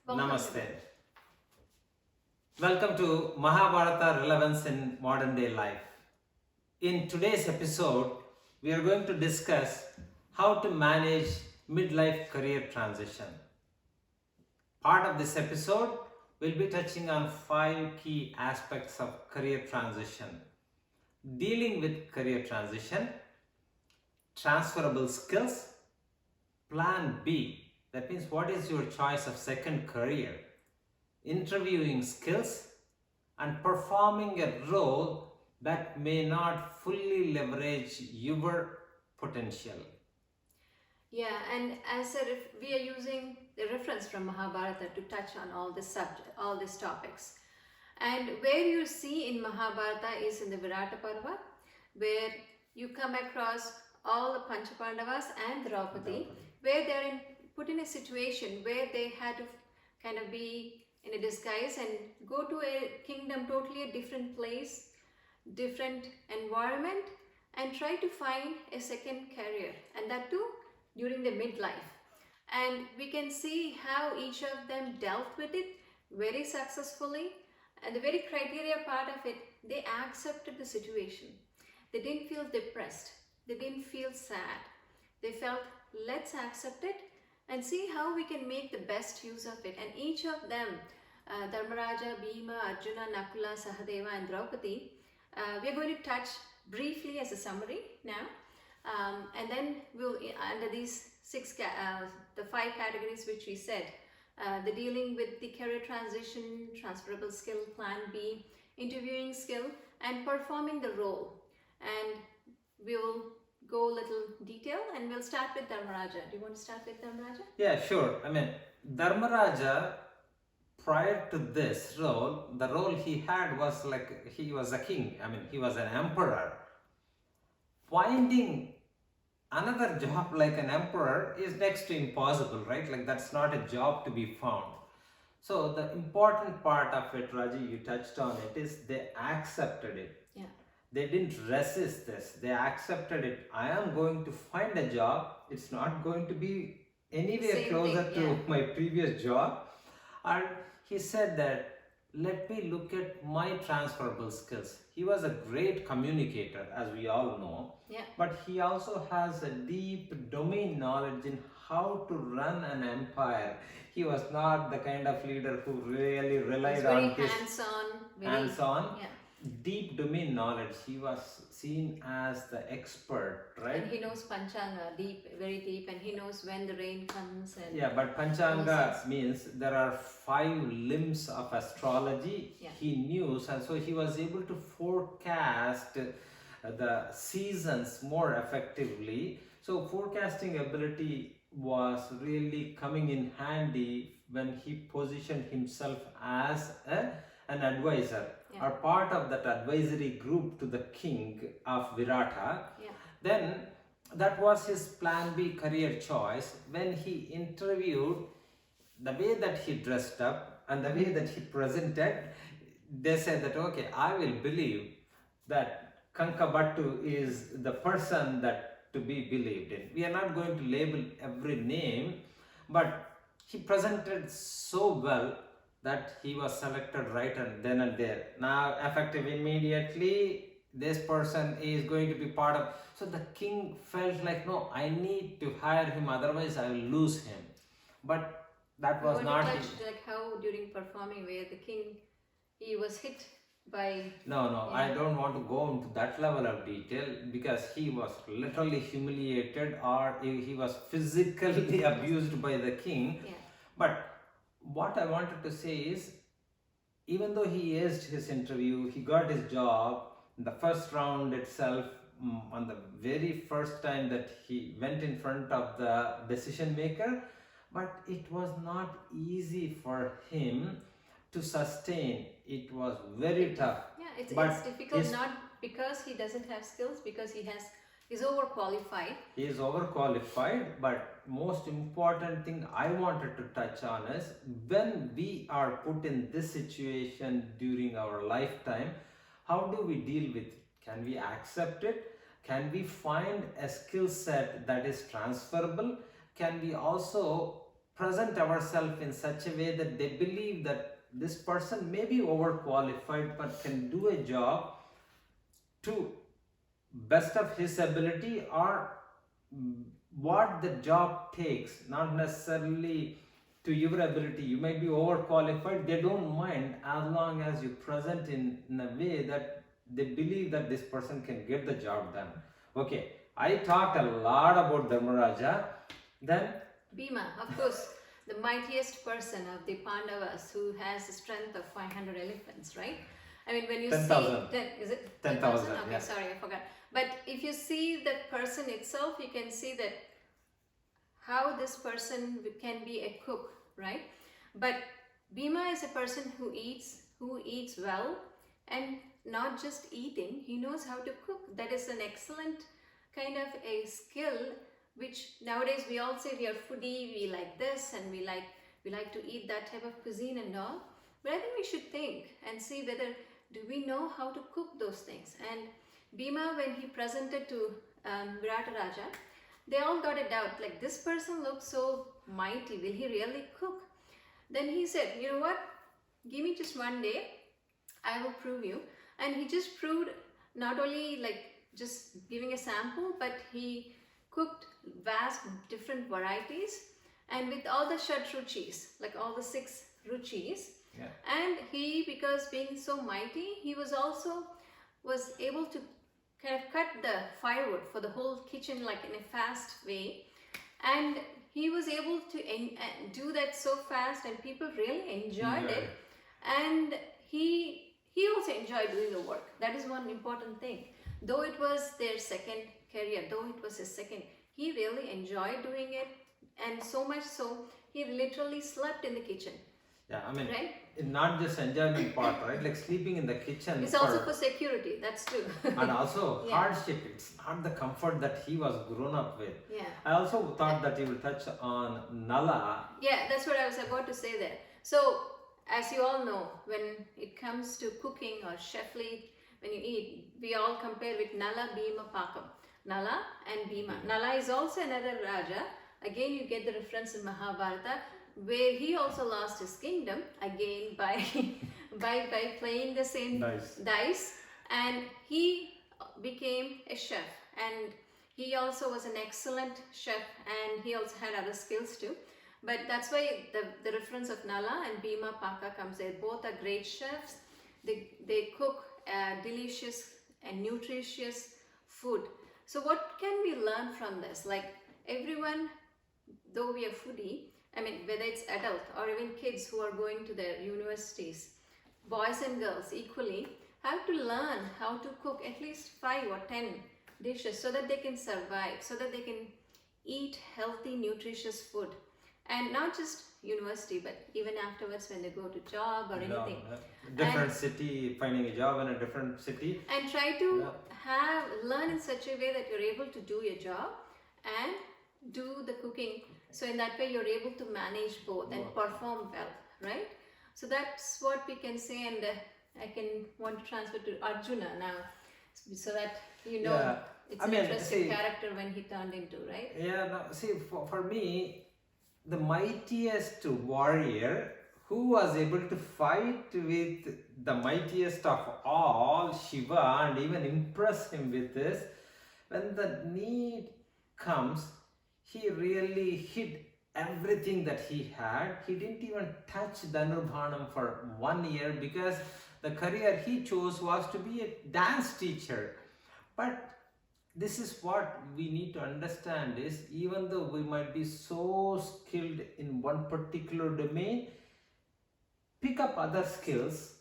Namaste. Welcome to Mahabharata Relevance in Modern Day Life. In today's episode, we are going to discuss how to manage midlife career transition. Part of this episode will be touching on 5 key aspects of career transition. Dealing with career transition, transferable skills, plan B, that means what is your choice of second career, interviewing skills, and performing a role that may not fully leverage your potential. Yeah, and we are using the reference from Mahabharata to touch on all these topics. And where you see in Mahabharata is in the Virata Parva, where you come across all the Panchapandavas and Draupadi, where they are put in a situation where they had to kind of be in a disguise and go to a kingdom, totally a different place, different environment, and try to find a second career, and that too during the midlife. And we can see how each of them dealt with it very successfully. And the very criteria part of it, they accepted the situation. They didn't feel depressed. They didn't feel sad. They felt, let's accept it and see how we can make the best use of it. And each of them, Dharmaraja, Bhima, Arjuna, Nakula, Sahadeva, and Draupadi, we are going to touch briefly as a summary now. And then we'll, under these the 5 categories which we said, the dealing with the career transition, transferable skill, plan B, interviewing skill, and performing the role. And we will go a little detail, and we'll start with Dharmaraja. Do you want to start with Dharmaraja? Yeah, sure. Dharmaraja, prior to this role, the role he had was like he was a king. He was an emperor. Finding another job like an emperor is next to impossible, right? Like that's not a job to be found. So the important part of it, Raji, you touched on it, is they accepted it. Yeah. They didn't resist this. They accepted it. I am going to find a job. It's not going to be anywhere closer to my previous job. And he said that, let me look at my transferable skills. He was a great communicator, as we all know. Yeah. But he also has a deep domain knowledge in how to run an empire. He was not the kind of leader who really relied on his hands-on. Yeah. Deep domain knowledge. He was seen as the expert, right? And he knows Panchanga deep, very deep, and he knows when the rain comes. And yeah, but Panchanga means there are 5 limbs of astrology. Yeah. He knew, and so he was able to forecast the seasons more effectively. So forecasting ability was really coming in handy when he positioned himself as an advisor. Yeah. Or part of that advisory group to the king of Virata. Yeah. Then that was his plan B career choice. When he interviewed, the way that he dressed up and the way that he presented, they said that, okay, I will believe that Kankabattu is the person that to be believed in. We are not going to label every name, but he presented so well that he was selected right and then and there. Now, effective immediately, this person is going to be part of. So the king felt like, no, I need to hire him, otherwise I will lose him. But that was not. Like how during performing, where the king, he was hit by. No, yeah. I don't want to go into that level of detail because he was literally humiliated or he was physically abused by the king. Yeah. But what I wanted to say is, even though he aced his interview, he got his job in the first round itself, on the very first time that he went in front of the decision maker, but it was not easy for him to sustain. It was very tough. Yeah, it's difficult, not because he doesn't have skills, because he's overqualified. He is overqualified, but most important thing I wanted to touch on is when we are put in this situation during our lifetime, how do we deal with it? Can we accept it? Can we find a skill set that is transferable? Can we also present ourselves in such a way that they believe that this person may be overqualified but can do a job to best of his ability, or what the job takes, not necessarily to your ability. You might be overqualified, they don't mind as long as you present in a way that they believe that this person can get the job done. Okay, I talked a lot about Dharmaraja. Then Bhima, of course, the mightiest person of the Pandavas, who has the strength of 500 elephants, right? I mean, when you 10,000. see, is it 10,000? Okay, Yeah. sorry, I forgot. But if you see that person itself, you can see that how this person can be a cook, right? But Bhima is a person who eats well, and not just eating, he knows how to cook. That is an excellent kind of a skill, which nowadays we all say we are foodie, we like this and we like to eat that type of cuisine and all. But I think we should think and see whether do we know how to cook those things. And Bhima, when he presented to Virata Raja, they all got a doubt, like, this person looks so mighty, will he really cook? Then he said, you know what, give me just one day, I will prove you. And he just proved, not only like just giving a sample, but he cooked vast different varieties, and with all the Shad Ruchis, like all the 6 Ruchis. Yeah. And he, because being so mighty, he was able to kind of cut the firewood for the whole kitchen like in a fast way, and he was able to do that so fast, and people really enjoyed it. And he also enjoyed doing the work. That is one important thing. Though it was their second career, though it was his second, he really enjoyed doing it, and so much so he literally slept in the kitchen. Yeah, I mean, right? Not just enjoyment part, right? Like sleeping in the kitchen. It's also for security, that's true. And also Yeah. hardship. It's not the comfort that he was grown up with. Yeah. I also thought that you will touch on Nala. Yeah, that's what I was about to say there. So, as you all know, when it comes to cooking or chefly, when you eat, we all compare with Nala, Bhima, Pakam. Nala and Bhima. Nala is also another Raja. Again, you get the reference in Mahabharata, where he also lost his kingdom, again by by playing the same dice, and he became a chef, and he also was an excellent chef, and he also had other skills too. But that's why the reference of Nala and Bhima Paka comes there. Both are great chefs. They cook delicious and nutritious food. So what can we learn from this? Like, everyone, though we are foodie, I mean, whether it's adult or even kids who are going to their universities, boys and girls equally have to learn how to cook at least 5 or 10 dishes so that they can survive, so that they can eat healthy, nutritious food. And not just university, but even afterwards when they go to job or anything. Different city, finding a job in a different city. And try to learn in such a way that you're able to do your job and do the cooking. So in that way you're able to manage both and perform well, right? So that's what we can say, and I can want to transfer to Arjuna now, so that you know it's an interesting character when he turned into, right? Yeah, no, see, for me, the mightiest warrior who was able to fight with the mightiest of all, Shiva, and even impress him with this, when the need comes, he really hid everything that he had. He didn't even touch Dhanurbanam for 1 year, because the career he chose was to be a dance teacher. But this is what we need to understand is, even though we might be so skilled in one particular domain, pick up other skills.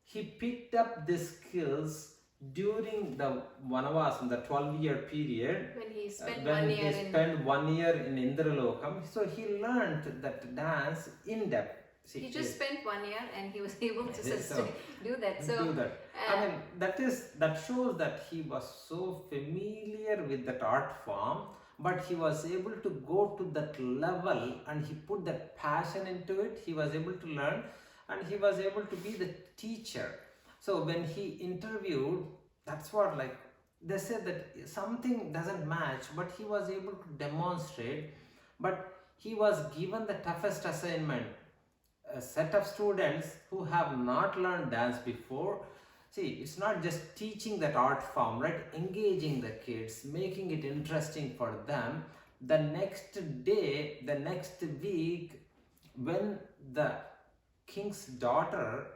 He picked up these skills during the Vanavas, in the 12-year period, when he spent spent 1 year in Indralokam. So he learned that dance in depth. He just spent 1 year and he was able to do that. So I mean, that shows that he was so familiar with that art form, but he was able to go to that level, and he put that passion into it. He was able to learn, and he was able to be the teacher. So when he interviewed, that's what, like, they said that something doesn't match, but he was able to demonstrate. But he was given the toughest assignment. A set of students who have not learned dance before. See, it's not just teaching that art form, right? Engaging the kids, making it interesting for them. The next day, the next week, when the king's daughter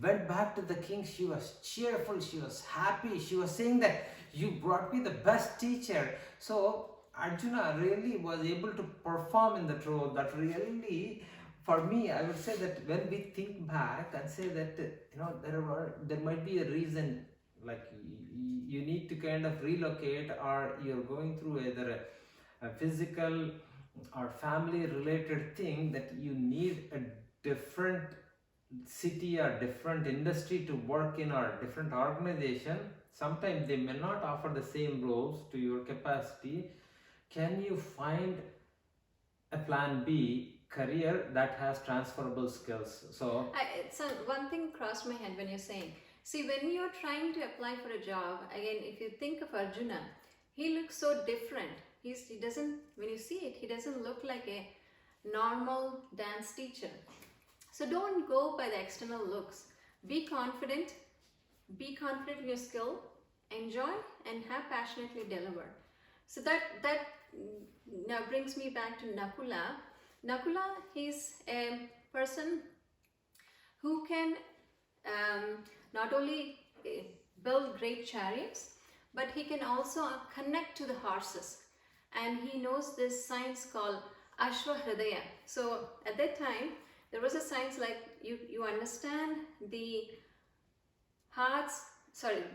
went back to the king, she was cheerful, she was happy, she was saying that you brought me the best teacher. So Arjuna really was able to perform in that role. That really, for me, I would say that when we think back and say that there might be a reason, like you need to kind of relocate, or you're going through either a physical or family related thing, that you need a different city or different industry to work in, or different organization. Sometimes they may not offer the same roles to your capacity. Can you find a plan B career that has transferable skills? So one thing crossed my head when you're saying, see, when you're trying to apply for a job, again, if you think of Arjuna, he looks so different. He doesn't, when you see it, he doesn't look like a normal dance teacher. So don't go by the external looks. Be confident in your skill, enjoy, and have passionately deliver. So that now brings me back to Nakula. Nakula, he's a person who can not only build great chariots, but he can also connect to the horses. And he knows this science called Ashwa Hridaya. So at that time, there was a science like you understand the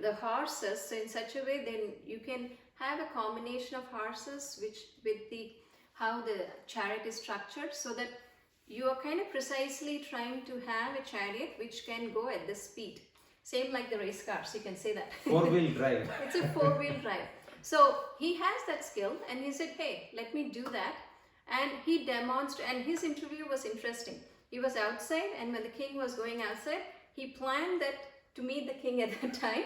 the horses, so in such a way then you can have a combination of horses which with the how the chariot is structured, so that you are kind of precisely trying to have a chariot which can go at the speed. Same like the race cars, you can say that. Four-wheel drive. It's a four-wheel drive. So he has that skill and he said, hey, let me do that. And he demonstrated, and his interview was interesting. He was outside, and when the king was going outside, he planned that to meet the king at that time.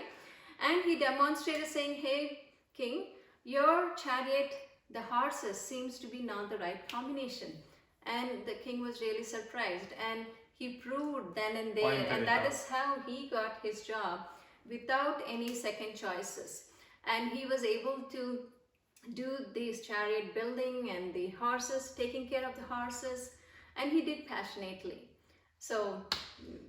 And he demonstrated saying, hey, king, your chariot, the horses seems to be not the right combination. And the king was really surprised, and he proved then and there, and that is how he got his job without any second choices. And he was able to do this chariot building and the horses, taking care of the horses, and he did passionately. So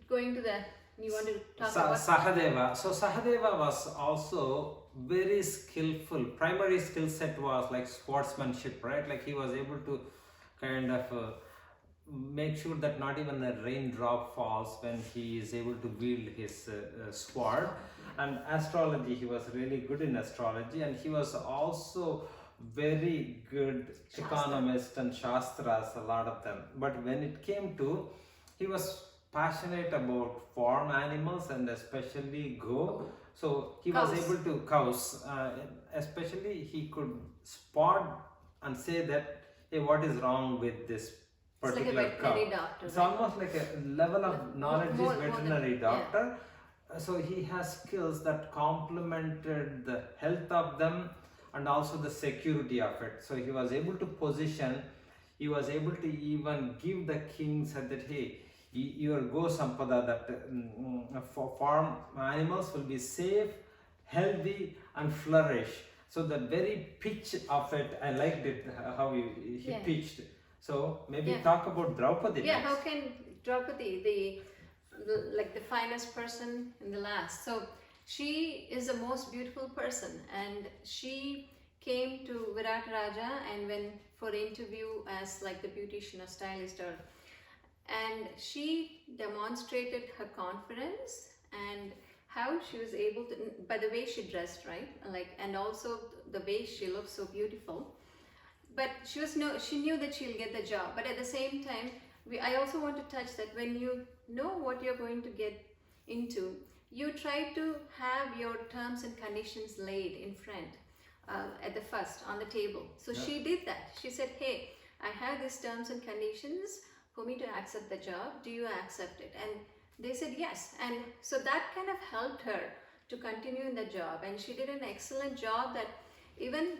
going to the, you want to talk about Sahadeva. So Sahadeva was also very skillful. Primary skill set was like sportsmanship, right? Like he was able to kind of make sure that not even a raindrop falls when he is able to wield his sword. And astrology, he was really good in astrology, and he was also very good economist and shastras, a lot of them. But when it came to, he was passionate about farm animals and especially go. So he was able to cows, especially he could spot and say that, hey, what is wrong with this particular cow? Doctor, it's right? Almost like a level of knowledge is veterinary doctor. Yeah. So he has skills that complemented the health of them and also the security of it. So he was able to position, he was able to even give the king, said that, hey, your go sampada, that for farm animals will be safe, healthy and flourish. So the very pitch of it, I liked it, how he pitched. So maybe talk about Draupadi. Yeah, next. How can Draupadi, the like the finest person in the last. So she is the most beautiful person, and she came to Virat Raja and went for interview as like the beautician or stylist, and she demonstrated her confidence and how she was able to, by the way she dressed, right? Like, and also the way she looked so beautiful. But she knew that she'll get the job. But at the same time, I also want to touch that when you know what you're going to get into, you try to have your terms and conditions laid in front at the first on the table. So she did that. She said, hey, I have these terms and conditions for me to accept the job. Do you accept it? And they said yes. And so that kind of helped her to continue in the job. And she did an excellent job that even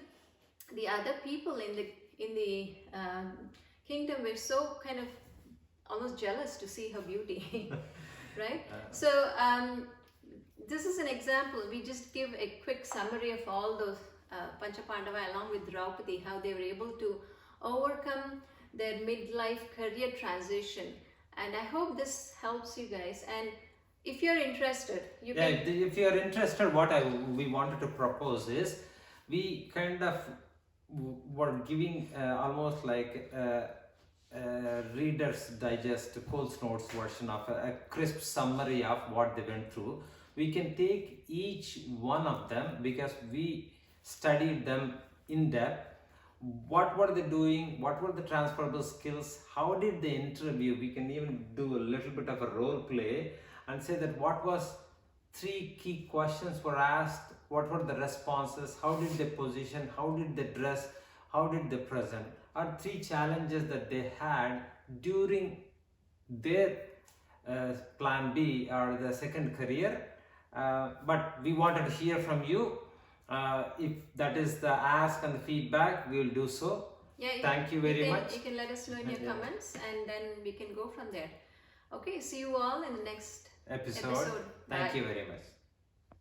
the other people in the kingdom were so kind of almost jealous to see her beauty, right? Uh, So this is an example. We just give a quick summary of all those Panchapandava along with Draupadi, how they were able to overcome their midlife career transition. And I hope this helps you guys. And if you're interested, you yeah, can. if you are interested, we wanted to propose is we kind of were giving almost like Reader's Digest, Coles Notes version of a crisp summary of what they went through. We can take each one of them because we studied them in depth. What were they doing? What were the transferable skills? How did they interview? We can even do a little bit of a role play and say that what was three key questions were asked, what were the responses, how did they position, how did they dress, how did they present, are three challenges that they had during their plan B or the second career. But we wanted to hear from you. If that is the ask and the feedback, we will do so. Yeah, Thank you very much. You can let us know in your Yeah. comments, and then we can go from there. Okay, see you all in the next Episode. episode. Thank Bye. you very much.